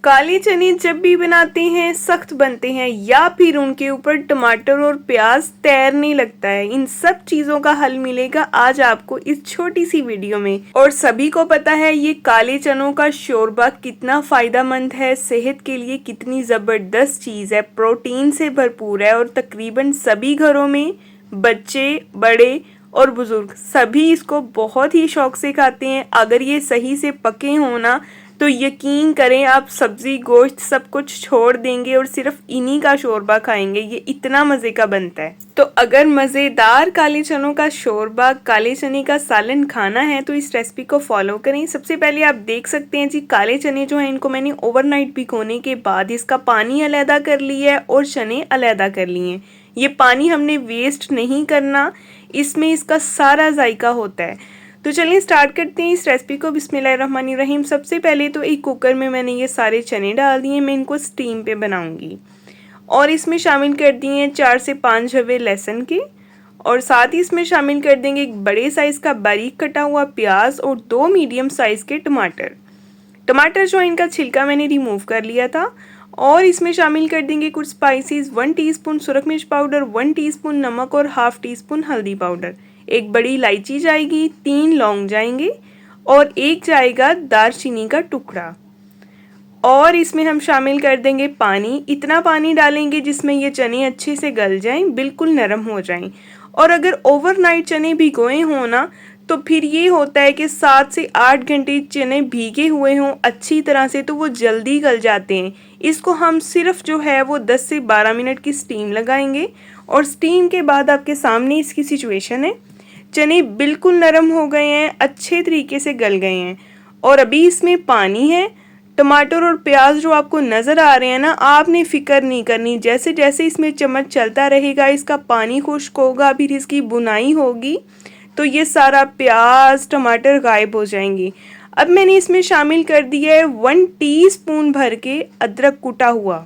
काले चने जब भी बनाते हैं सख्त बनते हैं या फिर उनके ऊपर टमाटर और प्याज तैरने लगता है। इन सब चीजों का हल मिलेगा आज आपको इस छोटी सी वीडियो में। और सभी को पता है ये काले चनों का शोरबा कितना फायदेमंद है, सेहत के लिए कितनी जबरदस्त चीज है, प्रोटीन से भरपूर है और तकरीबन सभी घरों में बच्चे, बड़े और बुजुर्ग सभी इसको बहुत ही शौक से खाते हैं। अगर ये सही से पके हो ना तो यकीन करें आप सब्जी, गोश्त सब कुछ छोड़ देंगे और सिर्फ इन्हीं का शोरबा खाएंगे। ये इतना मज़े का बनता है। तो अगर मज़ेदार काले चनों का शोरबा, काले चने का सालन खाना है तो इस रेसिपी को फॉलो करें। सबसे पहले आप देख सकते हैं जी, काले चने जो हैं इनको मैंने ओवरनाइट भिगोने के बाद इसका पानी अलहदा कर लिया है और चने अलहदा कर लिए हैं। ये पानी हमने वेस्ट नहीं करना, इसमें इसका सारा जायका होता है। तो चलिए स्टार्ट करते हैं इस रेसिपी को। बिस्मिल्लाहिर्रहमानिर्रहीम। सबसे पहले तो एक कुकर में मैंने ये सारे चने डाल दिए, मैं इनको स्टीम पे बनाऊंगी। और इसमें शामिल कर दिए हैं 4 से 5 जवे लहसुन के, और साथ ही इसमें शामिल कर देंगे एक बड़े साइज़ का बारीक कटा हुआ प्याज और 2 मीडियम साइज़ के टमाटर जो इनका छिलका मैंने रिमूव कर लिया था। और इसमें शामिल कर देंगे कुछ स्पाइसेस, 1 टीस्पून सुरख मिर्च पाउडर, 1 टीस्पून नमक और हाफ टीस्पून हल्दी पाउडर। एक बड़ी इलायची जाएगी, 3 लौंग जाएंगे और एक जाएगा दालचीनी का टुकड़ा। और इसमें हम शामिल कर देंगे पानी। इतना पानी डालेंगे जिसमें ये चने अच्छे से गल जाएं, बिल्कुल नरम हो जाएं। और अगर ओवरनाइट चने भिगोए हों ना तो फिर ये होता है कि 7 से 8 घंटे चने भीगे हुए हों अच्छी तरह से तो वो जल्दी गल जाते हैं। इसको हम सिर्फ जो है वो 10 से 12 मिनट की स्टीम लगाएंगे। और स्टीम के बाद आपके सामने इसकी सिचुएशन है, चने बिल्कुल नरम हो गए हैं, अच्छे तरीके से गल गए हैं। और अभी इसमें पानी है। टमाटर और प्याज जो आपको नज़र आ रहे हैं ना, आपने फिक्र नहीं करनी, जैसे जैसे इसमें चम्मच चलता रहेगा इसका पानी खुश्क होगा, फिर इसकी बुनाई होगी तो ये सारा प्याज टमाटर गायब हो जाएंगी। अब मैंने इसमें शामिल कर दिया है 1 टीस्पून भर के अदरक कूटा हुआ।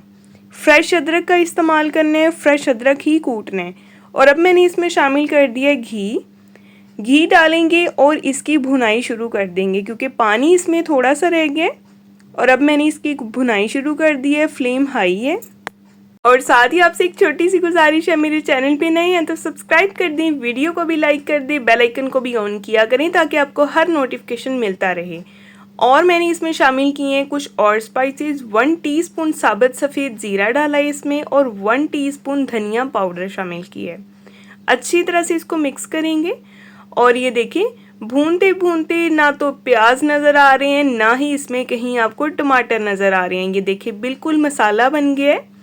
फ्रेश अदरक का इस्तेमाल करना है, फ्रेश अदरक ही कूटना है। और अब मैंने इसमें शामिल कर दिया है घी डालेंगे और इसकी भुनाई शुरू कर देंगे क्योंकि पानी इसमें थोड़ा सा रह गया। और अब मैंने इसकी भुनाई शुरू कर दी है, फ्लेम हाई है। और साथ ही आपसे एक छोटी सी गुजारिश है, मेरे चैनल पे नए हैं तो सब्सक्राइब कर दें, वीडियो को भी लाइक कर दें, बेल आइकन को भी ऑन किया करें ताकि आपको हर नोटिफिकेशन मिलता रहे। और मैंने इसमें शामिल किए हैं कुछ और स्पाइसेस। 1 टीस्पून साबुत सफ़ेद ज़ीरा डाला है इसमें और 1 टीस्पून धनिया पाउडर शामिल किया है। अच्छी तरह से इसको मिक्स करेंगे। और ये देखें, भूनते भूनते ना तो प्याज नज़र आ रहे हैं ना ही इसमें कहीं आपको टमाटर नज़र आ रहे हैं। ये देखें बिल्कुल मसाला बन गया है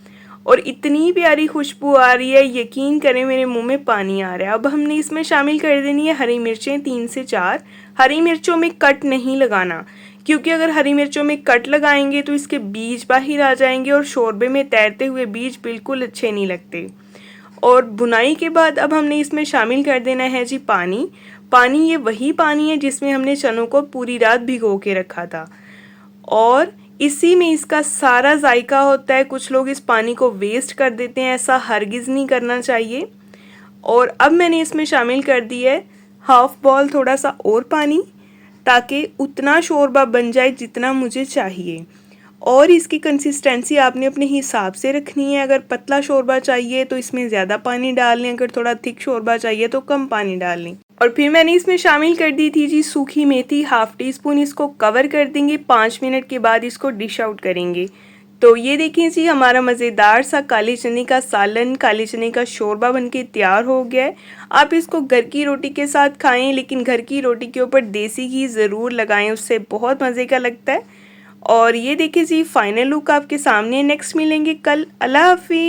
और इतनी प्यारी खुशबू आ रही है, यकीन करें मेरे मुंह में पानी आ रहा है। अब हमने इसमें शामिल कर देनी है हरी मिर्चें, 3 से 4। हरी मिर्चों में कट नहीं लगाना क्योंकि अगर हरी मिर्चों में कट लगाएंगे तो इसके बीज बाहर आ जाएंगे और शोरबे में तैरते हुए बीज बिल्कुल अच्छे नहीं लगते। और बुनाई के बाद अब हमने इसमें शामिल कर देना है जी पानी। ये वही पानी है जिसमें हमने चनों को पूरी रात भिगो के रखा था और इसी में इसका सारा जायका होता है। कुछ लोग इस पानी को वेस्ट कर देते हैं, ऐसा हरगिज़ नहीं करना चाहिए। और अब मैंने इसमें शामिल कर दी है हाफ बॉल थोड़ा सा और पानी ताकि उतना शोरबा बन जाए जितना मुझे चाहिए। और इसकी कंसिस्टेंसी आपने अपने हिसाब से रखनी है। अगर पतला शोरबा चाहिए तो इसमें ज़्यादा पानी डाल लें, अगर थोड़ा थिक शोरबा चाहिए तो कम पानी डाल लें। और फिर मैंने इसमें शामिल कर दी थी जी सूखी मेथी, हाफ टीस्पून। इसको कवर कर देंगे, 5 मिनट के बाद इसको डिश आउट करेंगे। तो ये देखिए जी, हमारा मज़ेदार सा काले चने का सालन, काले चने का शोरबा बनके तैयार हो गया है। आप इसको घर की रोटी के साथ खाएं, लेकिन घर की रोटी के ऊपर देसी घी ज़रूर लगाएं, उससे बहुत मज़े का लगता है। और ये देखिए जी, फाइनल लुक आपके सामने। नेक्स्ट मिलेंगे कल। अल्लाह हाफिज़।